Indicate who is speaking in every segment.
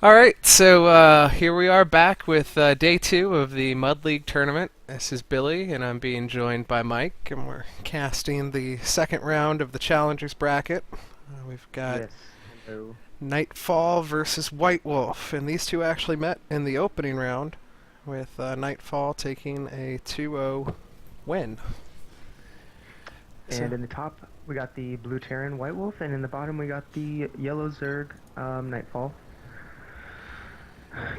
Speaker 1: Alright, so here we are back with day two of the Mud League tournament. This is Billy, and I'm being joined by Mike, and we're casting the second round of the Challengers bracket. We've got
Speaker 2: Yes. Hello.
Speaker 1: Nightfall versus Whitewolf, and these two actually met in the opening round, with Nightfall taking a 2-0 win. So,
Speaker 2: And in the top, we got the blue Terran White Wolf, and in the bottom, we got the yellow Zerg Nightfall.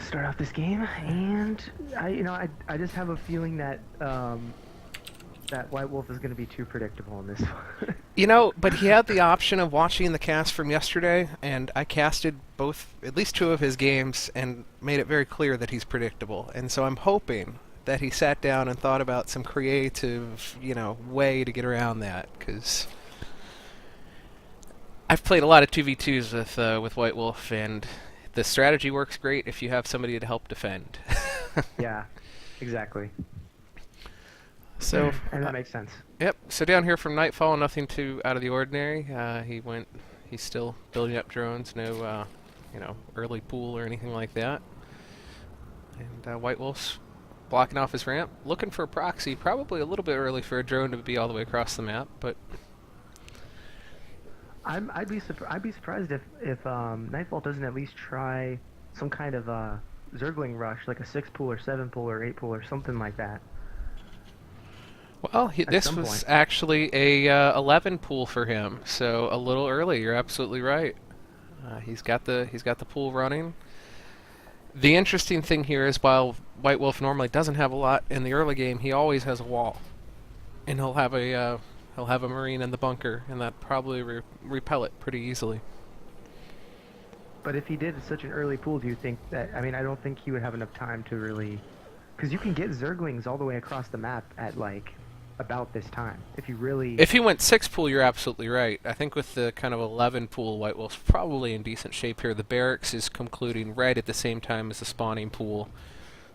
Speaker 2: Start off this game, and I just have a feeling that that White Wolf is going to be too predictable in this one.
Speaker 1: but he had the option of watching the cast from yesterday, and I casted at least two of his games, and made it very clear that he's predictable. And so I'm hoping that he sat down and thought about some creative, way to get around that, because I've played a lot of 2v2s with White Wolf, and the strategy works great if you have somebody to help defend.
Speaker 2: Yeah, exactly.
Speaker 1: So,
Speaker 2: and that makes sense.
Speaker 1: Yep. So down here from Nightfall, nothing too out of the ordinary. He's still building up drones. No, early pool or anything like that. And White Wolf's blocking off his ramp, looking for a proxy. Probably a little bit early for a drone to be all the way across the map, but
Speaker 2: I'd be surprised if Nightfall doesn't at least try some kind of Zergling rush, like a 6 pool or 7 pool or 8 pool or something like that.
Speaker 1: well, this was actually a 11 pool for him, so a little early. You're absolutely right. He's got the pool running. The interesting thing here is, while White Wolf normally doesn't have a lot in the early game, he always has a wall, and he'll have a marine in the bunker, and that probably repel it pretty easily.
Speaker 2: But if he did such an early pool, do you think that? I mean, I don't think he would have enough time to really, because you can get Zerglings all the way across the map at like about this time. If you really,
Speaker 1: If he went 6 pool, you're absolutely right. I think with the kind of 11 pool, White Wolf's probably in decent shape here. The barracks is concluding right at the same time as the spawning pool.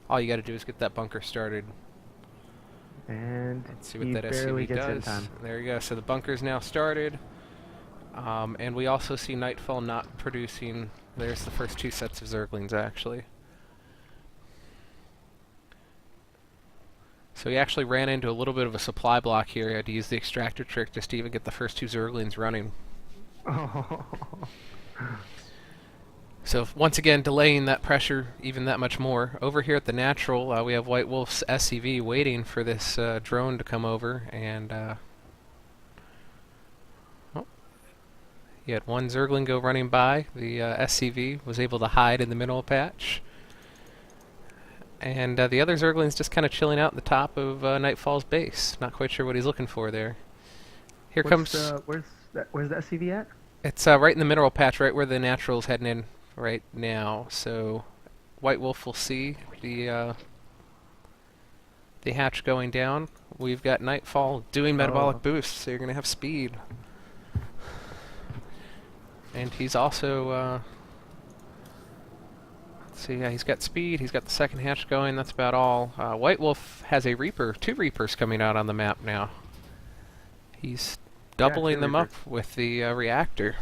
Speaker 1: All you got to do is get that bunker started.
Speaker 2: and
Speaker 1: Let's see what
Speaker 2: he
Speaker 1: that
Speaker 2: barely
Speaker 1: SCV
Speaker 2: gets in
Speaker 1: does.
Speaker 2: time.
Speaker 1: There you go. So the bunker's now started. And we also see Nightfall not producing. There's the first 2 sets of Zerglings, actually. So he actually ran into a little bit of a supply block here. He had to use the extractor trick just to even get the first 2 Zerglings running.
Speaker 2: Oh.
Speaker 1: So once again, delaying that pressure even that much more. Over here at the natural, we have White Wolf's SCV waiting for this drone to come over, and he had 1 Zergling go running by. The SCV was able to hide in the mineral patch. And the other Zergling's just kind of chilling out at the top of Nightfall's base. Not quite sure what he's looking for there. Here comes...
Speaker 2: where's the SCV at?
Speaker 1: It's right in the mineral patch, right where the natural's heading in right now. So White Wolf will see the hatch going down. We've got Nightfall doing metabolic boosts, so you're going to have speed. And he's also... So yeah, he's got speed, he's got the second hatch going, that's about all. White Wolf has a Reaper, 2 Reapers coming out on the map now. He's doubling them up with the reactor.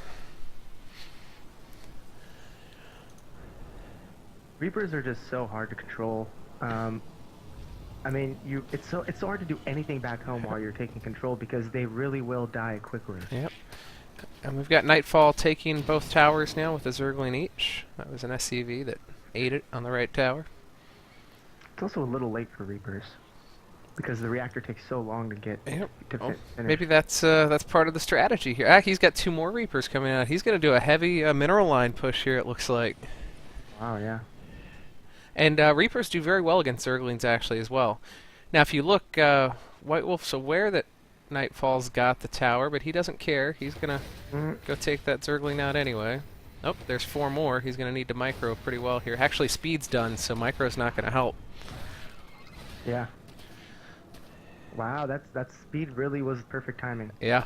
Speaker 2: Reapers are just so hard to control. I mean, it's so hard to do anything back home while you're taking control, because they really will die quickly.
Speaker 1: Yep. And we've got Nightfall taking both towers now with a Zergling each. That was an SCV that ate it on the right tower.
Speaker 2: It's also a little late for Reapers, because the reactor takes so long to get
Speaker 1: Yep.
Speaker 2: to finish.
Speaker 1: Maybe that's part of the strategy here. He's got 2 more Reapers coming out. He's going to do a heavy mineral line push here, it looks like.
Speaker 2: Wow, yeah.
Speaker 1: And Reapers do very well against Zerglings, actually, as well. Now, if you look, White Wolf's aware that Nightfall's got the tower, but he doesn't care. He's going to go take that Zergling out anyway. Oh, there's 4 more. He's going to need to micro pretty well here. Actually, speed's done, so micro's not going to help.
Speaker 2: Yeah. Wow, that speed really was perfect timing.
Speaker 1: Yeah.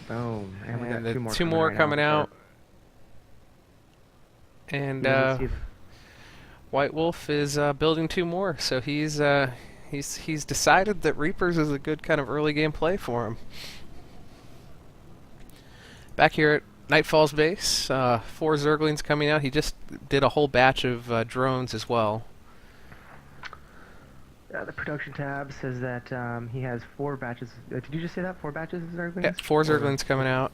Speaker 2: Boom. And we
Speaker 1: And
Speaker 2: got
Speaker 1: the
Speaker 2: 2
Speaker 1: more coming out. And White Wolf is building 2 more, so he's decided that Reapers is a good kind of early game play for him. Back here at Nightfall's base. 4 Zerglings coming out. He just did a whole batch of drones as well.
Speaker 2: The production tab says that he has 4 batches. Did you just say that? 4 batches of
Speaker 1: Yeah,
Speaker 2: Zerglings?
Speaker 1: 4 Zerglings coming out.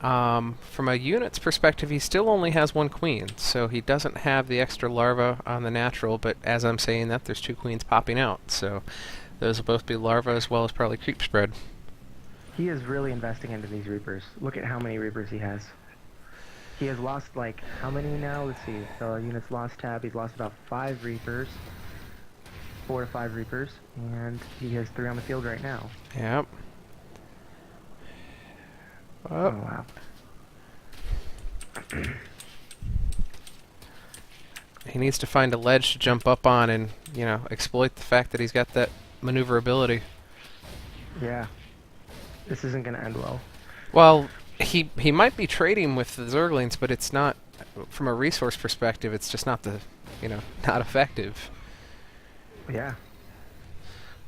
Speaker 1: From a unit's perspective, he still only has 1 queen, so he doesn't have the extra larva on the natural, but as I'm saying that, there's 2 queens popping out, so those will both be larva as well as probably creep spread.
Speaker 2: He is really investing into these Reapers. Look at how many Reapers he has. He has lost, like, how many now? Let's see. The units lost tab. He's lost about 5 Reapers. 4 to 5 Reapers. And he has 3 on the field right now.
Speaker 1: Yep.
Speaker 2: Oh, wow.
Speaker 1: He needs to find a ledge to jump up on and, exploit the fact that he's got that maneuverability.
Speaker 2: Yeah. This isn't going to end well.
Speaker 1: Well, he might be trading with the Zerglings, but it's not, from a resource perspective, it's just not not effective.
Speaker 2: Yeah.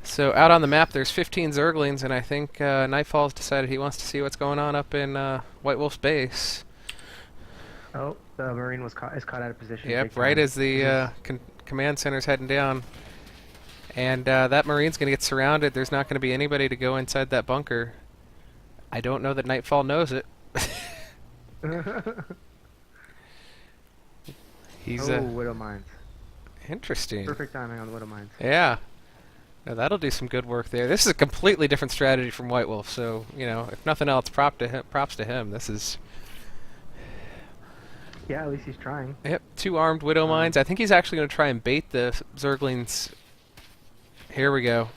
Speaker 1: So out on the map, there's 15 Zerglings, and I think Nightfall's decided he wants to see what's going on up in Whitewolf's base.
Speaker 2: Oh, the Marine is caught out of position.
Speaker 1: Yep, right as the command center's heading down. And that Marine's going to get surrounded. There's not going to be anybody to go inside that bunker. I don't know that Nightfall knows it. He's
Speaker 2: Widow Mines.
Speaker 1: Interesting.
Speaker 2: Perfect timing on the Widow Mines.
Speaker 1: Yeah. Now that'll do some good work there. This is a completely different strategy from Whitewolf, so, if nothing else, props to him. This is...
Speaker 2: Yeah, at least he's trying.
Speaker 1: Yep, 2 armed Widow Mines. I think he's actually going to try and bait the Zerglings. Here we go.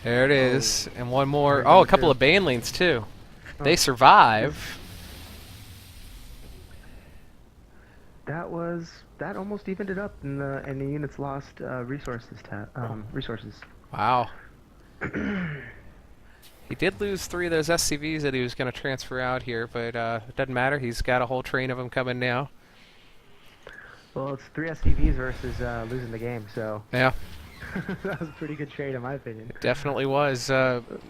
Speaker 1: There it is. And one more. Oh, a couple of Banelings, too. They survive.
Speaker 2: That almost evened it up in the units lost resources. Resources.
Speaker 1: Wow. He did lose 3 of those SCVs that he was going to transfer out here, but it doesn't matter. He's got a whole train of them coming now.
Speaker 2: Well, it's 3 SCVs versus losing the game, so...
Speaker 1: Yeah.
Speaker 2: That was a pretty good trade, in my opinion.
Speaker 1: It definitely was.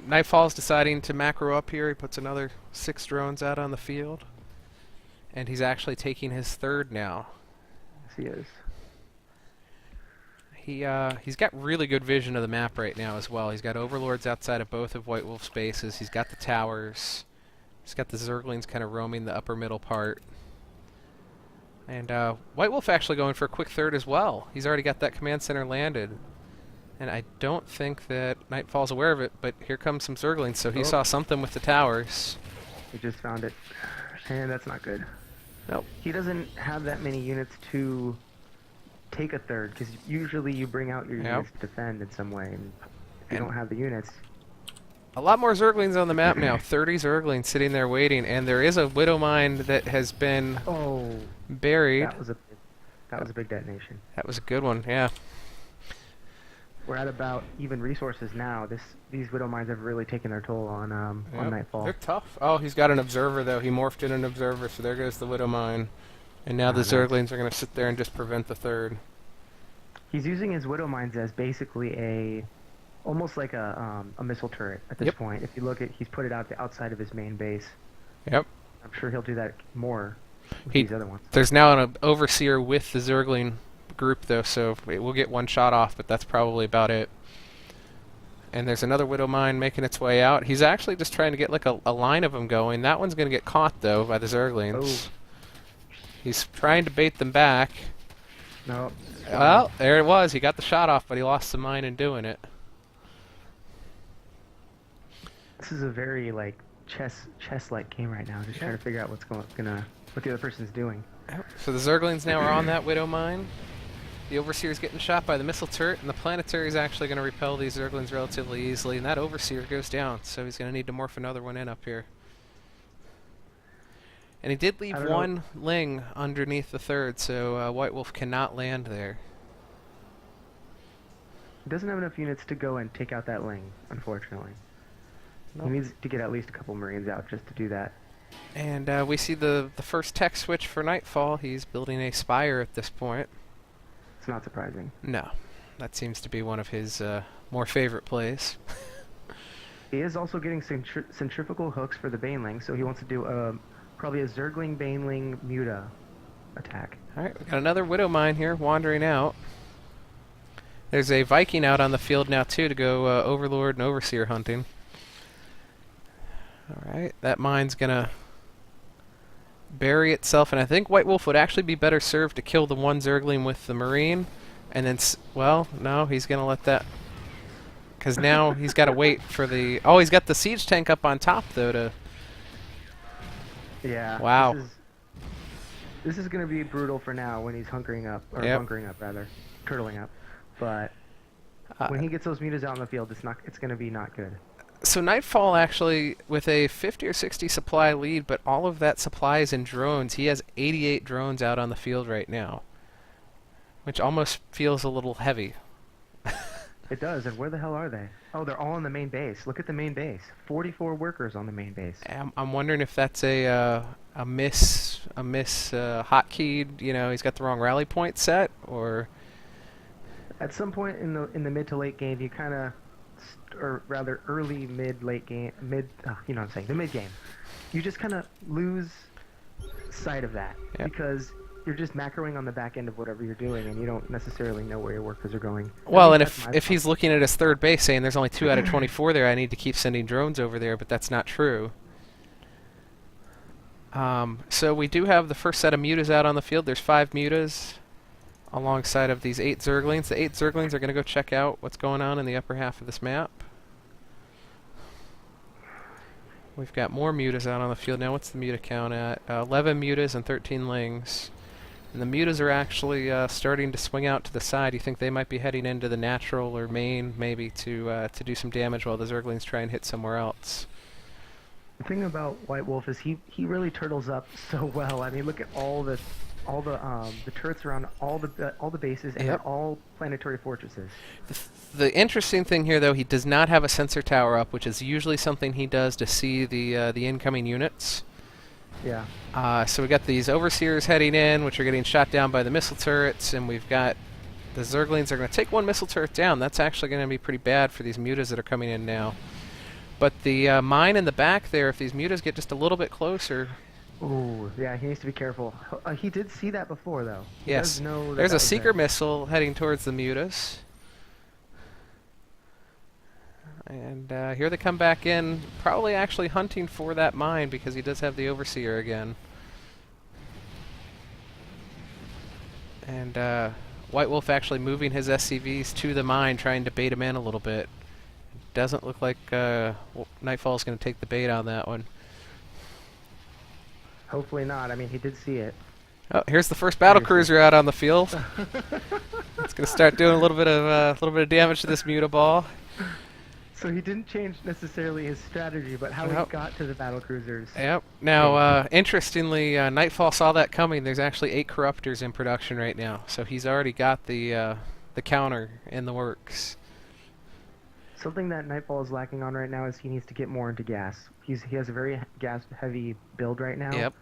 Speaker 1: Nightfall's deciding to macro up here. He puts another 6 drones out on the field. And he's actually taking his 3rd now.
Speaker 2: Yes, he is.
Speaker 1: He's got really good vision of the map right now as well. He's got overlords outside of both of Whitewolf's bases. He's got the towers. He's got the Zerglings kind of roaming the upper middle part. And Whitewolf actually going for a quick 3rd as well. He's already got that command center landed. And I don't think that Nightfall's aware of it, but here comes some Zerglings, so he saw something with the towers.
Speaker 2: He just found it. And that's not good.
Speaker 1: Nope.
Speaker 2: He doesn't have that many units to take a 3rd, because usually you bring out your units to defend in some way, and if you don't have the units...
Speaker 1: A lot more Zerglings on the map now. 30 Zerglings sitting there waiting, and there is a Widow Mine that has been buried.
Speaker 2: That was a big detonation.
Speaker 1: That was a good one, yeah.
Speaker 2: We're at about even resources now. These Widow Mines have really taken their toll on Nightfall.
Speaker 1: They're tough. Oh, he's got an Observer, though. He morphed in an Observer, so there goes the Widow Mine. And now the Zerglings are going to sit there and just prevent the 3rd.
Speaker 2: He's using his Widow Mines as basically almost like a missile turret at this point. If you look at, he's put it out outside of his main base.
Speaker 1: Yep.
Speaker 2: I'm sure he'll do that more with these other ones.
Speaker 1: There's now an Overseer with the Zergling group, though, so we'll get 1 shot off, but that's probably about it. And there's another Widow Mine making its way out. He's actually just trying to get like a line of them going. That one's going to get caught, though, by the Zerglings. He's trying to bait them back.
Speaker 2: No.
Speaker 1: Well, there it was. He got the shot off, but he lost the mine in doing it.
Speaker 2: This is a very like chess-like game right now. Just trying to figure out what the other person's doing.
Speaker 1: So the Zerglings now are on that Widow Mine. The Overseer's getting shot by the missile turret, and the Planetary is actually going to repel these Zerglings relatively easily, and that Overseer goes down, so he's going to need to morph another one in up here. And he did leave 1 Ling underneath the 3rd, so Whitewolf cannot land there.
Speaker 2: He doesn't have enough units to go and take out that Ling, unfortunately. Nope. He needs to get at least a couple Marines out just to do that.
Speaker 1: And we see the first tech switch for Nightfall. He's building a Spire at this point.
Speaker 2: It's not surprising.
Speaker 1: No. That seems to be one of his more favorite plays.
Speaker 2: He is also getting centrifugal hooks for the Baneling, so he wants to do probably a Zergling Baneling Muta attack.
Speaker 1: Alright, we got another Widow Mine here wandering out. There's a Viking out on the field now too to go Overlord and Overseer hunting. Alright, that mine's gonna bury itself, and I think Whitewolf would actually be better served to kill the one Zergling with the Marine, and then, well, no, he's gonna let that, because now he's got to wait for the, oh, he's got the siege tank up on top though to,
Speaker 2: yeah.
Speaker 1: wow.
Speaker 2: This is gonna be brutal for now when he's hunkering up, or bunkering up rather, turtling up, but when he gets those mutas out in the field, it's gonna be not good.
Speaker 1: So Nightfall actually, with a 50 or 60 supply lead, but all of that supply is in drones. He has 88 drones out on the field right now, which almost feels a little heavy.
Speaker 2: It does, and where the hell are they? Oh, they're all on the main base. Look at the main base. 44 workers on the main base.
Speaker 1: I'm wondering if that's a miss hotkeyed. You know, he's got the wrong rally point set, or
Speaker 2: at some point in the mid to late game, you kind of, or rather early late game, you know what I'm saying, the mid game, you just kind of lose sight of that because you're just macroing on the back end of whatever you're doing, and you don't necessarily know where your workers are going.
Speaker 1: Well, and if he's looking at his third base saying there's only 2 out of 24 there, I need to keep sending drones over there, but that's not true. So we do have the first set of mutas out on the field. There's 5 mutas alongside of these 8 Zerglings. The 8 Zerglings are going to go check out what's going on in the upper half of this map. We've got more mutas out on the field now. What's the muta count at? 11 mutas and 13 lings. And the mutas are actually starting to swing out to the side. You think they might be heading into the natural or main, maybe, to do some damage while the Zerglings try and hit somewhere else.
Speaker 2: The thing about Whitewolf is he really turtles up so well. I mean, look at all the turrets around all the bases, and they're all planetary fortresses.
Speaker 1: The interesting thing here, though, he does not have a sensor tower up, which is usually something he does to see the incoming units.
Speaker 2: Yeah.
Speaker 1: So we got these Overseers heading in, which are getting shot down by the missile turrets, and we've got the Zerglings are going to take one missile turret down. That's actually going to be pretty bad for these mutas that are coming in now. But the mine in the back there, if these mutas get just a little bit closer...
Speaker 2: Ooh, yeah, he needs to be careful. He did see that before, though. He
Speaker 1: yes,
Speaker 2: does know that
Speaker 1: there's
Speaker 2: that
Speaker 1: a
Speaker 2: was
Speaker 1: seeker
Speaker 2: there.
Speaker 1: missile heading towards the mutas. And here they come back in, probably actually hunting for that mine because he does have the Overseer again. And Whitewolf actually moving his SCVs to the mine, trying to bait him in a little bit. Doesn't look like Nightfall's going to take the bait on that one.
Speaker 2: Hopefully not. I mean, he did see it.
Speaker 1: Oh, here's the first battle cruiser out on the field. It's going to start doing a little bit of damage to this muta ball.
Speaker 2: So he didn't change necessarily his strategy, but how he got to the battle cruisers.
Speaker 1: Yep. Now, interestingly, Nightfall saw that coming. There's actually 8 Corruptors in production right now, so he's already got the counter in the works.
Speaker 2: Something that Nightfall is lacking on right now is he needs to get more into gas. He has a very gas-heavy build right now.
Speaker 1: Yep.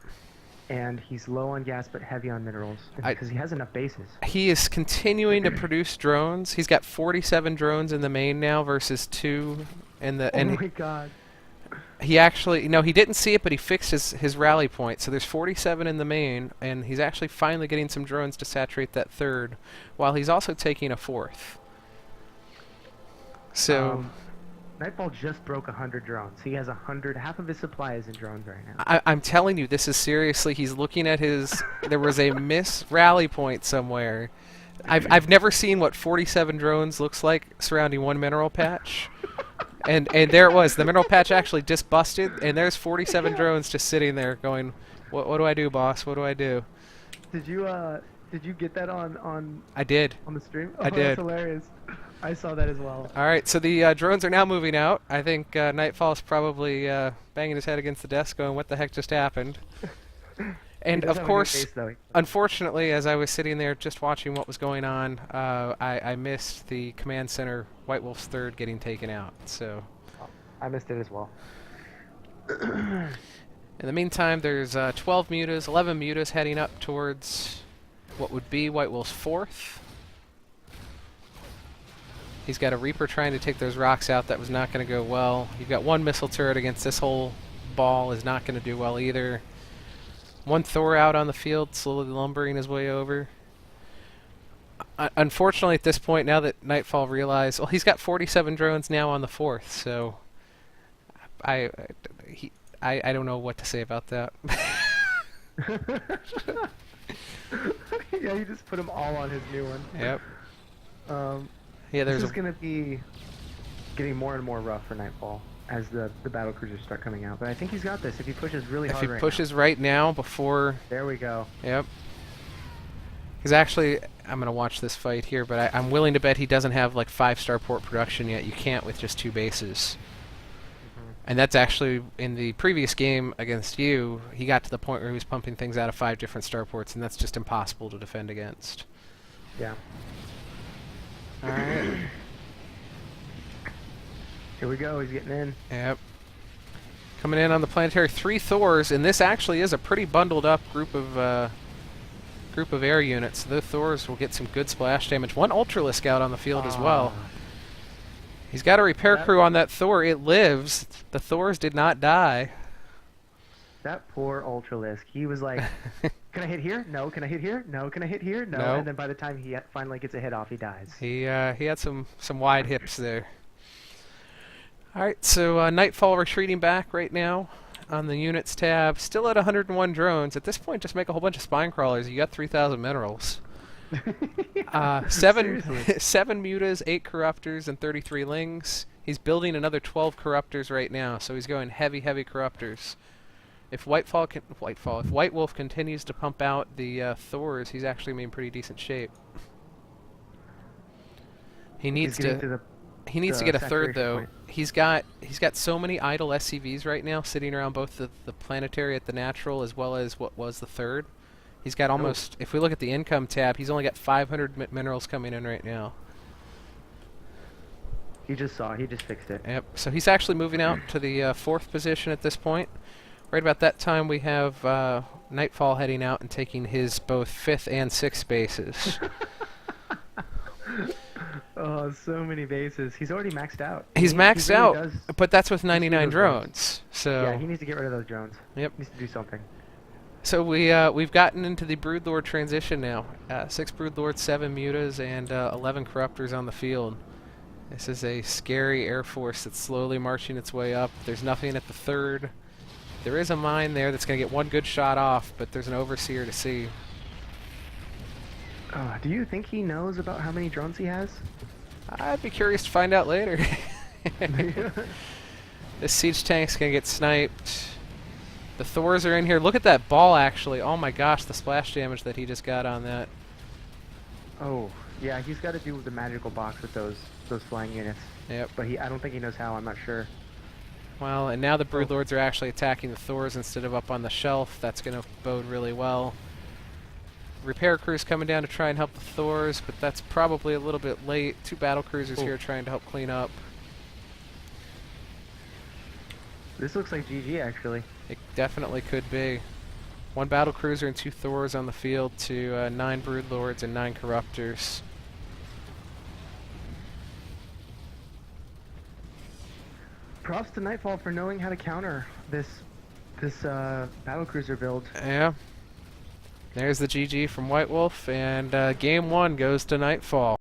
Speaker 2: And he's low on gas but heavy on minerals because he has enough bases.
Speaker 1: He is continuing to produce drones. He's got 47 drones in the main now versus 2 in the...
Speaker 2: Oh my god.
Speaker 1: He actually... No, he didn't see it, but he fixed his rally point. So there's 47 in the main, and he's actually finally getting some drones to saturate that 3rd, while he's also taking a 4th. So...
Speaker 2: Nightfall just broke 100 drones. He has 100. Half of his supply is in drones right now.
Speaker 1: I'm telling you, this is seriously. He's looking at his. There was a miss rally point somewhere. I've never seen what 47 drones looks like surrounding one mineral patch, and there it was. The mineral patch actually just busted, and there's 47 drones just sitting there going, "What do I do, boss? What do I do?"
Speaker 2: Did you get that on?
Speaker 1: I did.
Speaker 2: On the stream. Oh,
Speaker 1: I did.
Speaker 2: That's hilarious. I saw that as well.
Speaker 1: All right, so the drones are now moving out. I think Nightfall's probably banging his head against the desk going, what the heck just happened? And of course, unfortunately, as I was sitting there just watching what was going on, I missed the command center, Whitewolf's 3rd, getting taken out. So
Speaker 2: I missed it as well.
Speaker 1: In the meantime, there's 12 mutas, 11 mutas heading up towards what would be Whitewolf's 4th. He's got a Reaper trying to take those rocks out. That was not going to go well. You've got one missile turret against this whole ball. Is not going to do well either. One Thor out on the field, slowly lumbering his way over. Unfortunately, at this point, now that Nightfall realized, well, he's got 47 drones now on the 4th, so I, I don't know what to say about that.
Speaker 2: Yeah, you just put them all on his new one.
Speaker 1: Yep. Yeah,
Speaker 2: This is going to be getting more and more rough for Nightfall as the battle cruisers start coming out. But I think he's got this if he pushes really hard
Speaker 1: if he
Speaker 2: right
Speaker 1: pushes
Speaker 2: now.
Speaker 1: right now before...
Speaker 2: There we go.
Speaker 1: Yep. Because actually, I'm going to watch this fight here, but I'm willing to bet he doesn't have like 5-star port production yet. You can't with just 2 bases. And that's actually, in the previous game against you, he got to the point where he was pumping things out of 5 different starports, and that's just impossible to defend against.
Speaker 2: Yeah.
Speaker 1: Alright.
Speaker 2: Here we go, he's getting in.
Speaker 1: Yep. Coming in on the planetary, 3 Thors, and this actually is a pretty bundled up group of air units. The Thors will get some good splash damage. One Ultralisk out on the field as well. He's got a repair crew on that Thor. It lives. The Thors did not die.
Speaker 2: That poor Ultralisk. He was like, can I hit here? No. Can I hit here? No. Can I hit here? No.
Speaker 1: No.
Speaker 2: And then by the time he finally gets a hit off, he dies.
Speaker 1: He had some wide hips there. Alright, so Nightfall retreating back right now on the units tab. Still at 101 drones. At this point, just make a whole bunch of spine crawlers. You got 3,000 minerals. Seven mutas, 8 corruptors, and 33 lings. He's building another 12 corruptors right now, so he's going heavy corruptors. If Whitewolf continues to pump out the Thors, he's actually in pretty decent shape. He needs to get a third though.
Speaker 2: Point.
Speaker 1: He's got so many idle SCVs right now sitting around both the planetary at the natural as well as what was the third. He's got almost, if we look at the income tab, he's only got 500 minerals coming in right now.
Speaker 2: He just fixed it.
Speaker 1: Yep, so he's actually moving out to the 4th position at this point. Right about that time we have Nightfall heading out and taking his both 5th and 6th bases.
Speaker 2: Oh, so many bases. He's already maxed out.
Speaker 1: He's maxed out,
Speaker 2: really
Speaker 1: but that's with 99 drones. So
Speaker 2: yeah, he needs to get rid of those drones.
Speaker 1: Yep.
Speaker 2: He needs to do something.
Speaker 1: So we've gotten into the Broodlord transition now. 6 Broodlords, 7 mutas, and 11 corruptors on the field. This is a scary air force that's slowly marching its way up. There's nothing at the 3rd. There is a mine there that's going to get one good shot off, but there's an overseer to see.
Speaker 2: Do you think he knows about how many drones he has?
Speaker 1: I'd be curious to find out later. This siege tank's going to get sniped. The Thors are in here. Look at that ball, actually. Oh my gosh, the splash damage that he just got on that.
Speaker 2: Oh, yeah, he's got to do the magical box with those flying units.
Speaker 1: Yep.
Speaker 2: But I don't think he knows how. I'm not sure.
Speaker 1: Well, and now the Broodlords are actually attacking the Thors instead of up on the shelf. That's going to bode really well. Repair crews coming down to try and help the Thors, but that's probably a little bit late. 2 battle cruisers here trying to help clean up.
Speaker 2: This looks like GG, actually.
Speaker 1: It definitely could be. 1 battle cruiser and 2 Thors on the field to 9 Broodlords and 9 corruptors.
Speaker 2: Props to Nightfall for knowing how to counter this battle cruiser build.
Speaker 1: Yeah. There's the GG from Whitewolf, and game 1 goes to Nightfall.